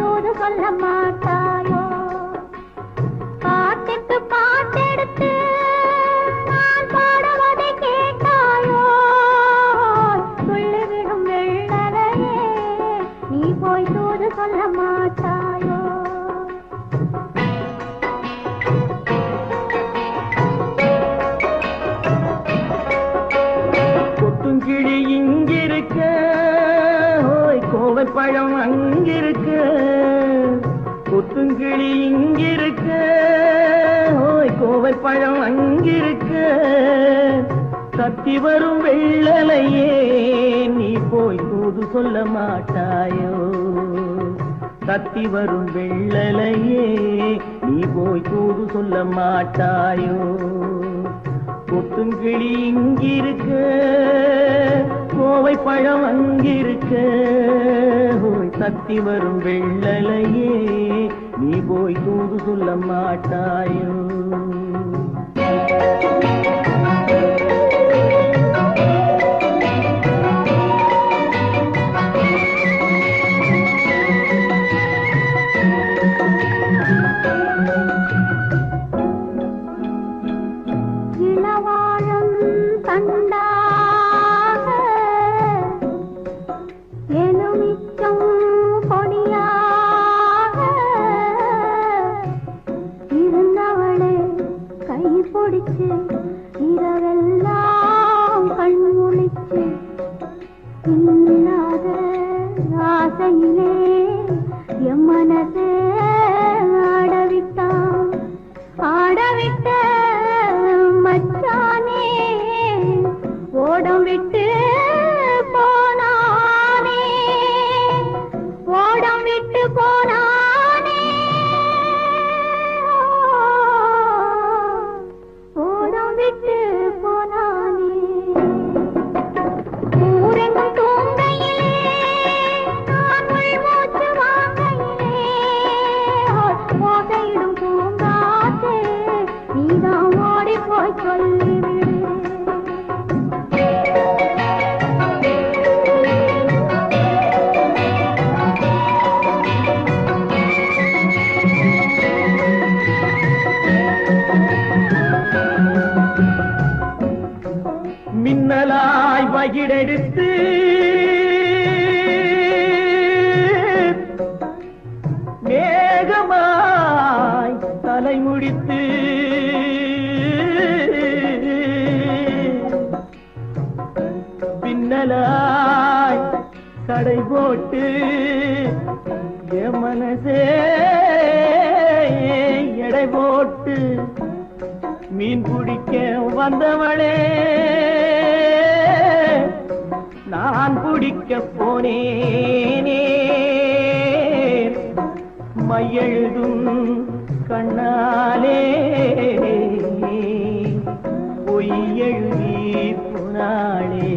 தூது சொல்ல மாட்டாயோ? பாட்டுக்கு பாட்டெடுத்து நான் பாடுவதை கேட்டாயோ? சொல்லிவிடும் வெள்ளரையே நீ போய் தூது சொல்ல மாட்டாயோ? கொத்துங்கிளி இங்கிருக்க, கோவை பழம் அங்கிருக்க. கொத்துங்கிளி இங்கிருக்க, கோவை பழம் அங்கிருக்க. தத்தி வரும் வெள்ளலையே நீ போய் தூது சொல்ல மாட்டாயோ? தத்தி வரும் வெள்ளலையே நீ போய் தூது சொல்ல மாட்டாயோ? கொத்துங்கிளி இங்கிருக்க, கோவை பழம் அங்கிருக்க. தத்தி வரும் வெள்ளலையே நீ போய் தூது சொல்ல மாட்டாயோ? இளவாழம் தண்டாக எலுமிச்சம் பொடியாக இருந்தவளே கை பிடிச்சு இரவெல்லாம் கண் முழிச்சு இல்லாத ஆசையிலே என் மனசே ஆடவிட்டான். ஆடவிட்ட மச்சானே ஓடம் விட்டு போனானே, ஓடம் விட்டு போனானே, ஓடம் விட்டு போனானே. ஊரெங்கும் தூங்கையிலே நான் உள்மூச்சு வாங்கையிலே ஓசையிடும் பூங்காற்றே நீதான் ஓடி போய் சொல்லிவிடு. மின்னலாய் வகிடெடுத்து மேகமாய் தலை முடித்து பின்னலாய் கடை போட்டு என் மனசே எடை போட்டு மீன் பிடிக்க வந்தவளே நான் பிடிக்க போனேனே. மையெழுதும் கண்ணாலே பொய் எழுதி போனாளே.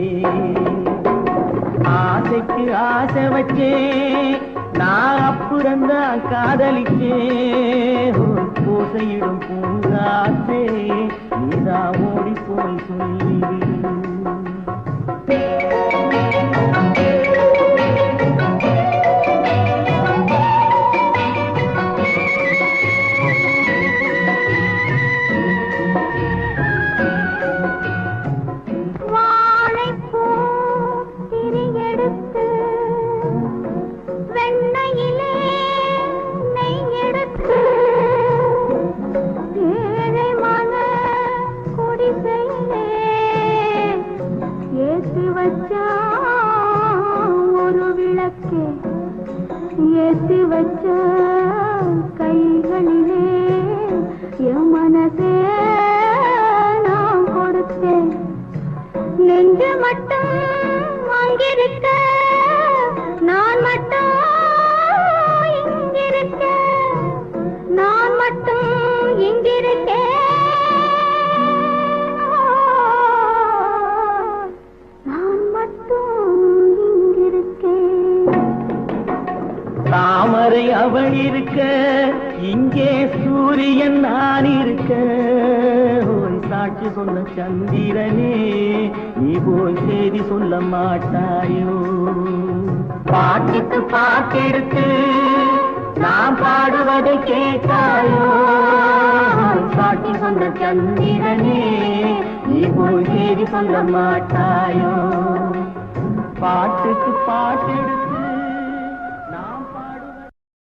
ஆசைக்கு ஆசை வச்சே நான் அப்புறந்தான் காதலிச்சே. ஓசையிடும் பூங்காற்றே நீதான் ஓடி போய் சொல்லிவிடு. ஒரு விளக்கு ஏற்றி வச்ச கைகளிலே என் மனசே நான் கொடுத்தேன். நெஞ்சு மட்டும் அங்கிருக்க நான் மட்டும் இங்கிருக்க, நான் மட்டும் இங்கிருக்கேன். தாமரை அவள் இருக்க, இங்கே சூரியன் நான் இருக்க. ஒரு சாட்சி சொன்ன சந்திரனே நீ போய் செய்தி சொல்ல மாட்டாயோ? பாட்டுக்கு பாட்டெடுத்து அதை கேட்டாயோ சாட்சி சொன்ன சந்திரனே நீ போய் செய்தி சொல்ல மாட்டாயோ பாட்டுக்கு பாட்டெடுத்து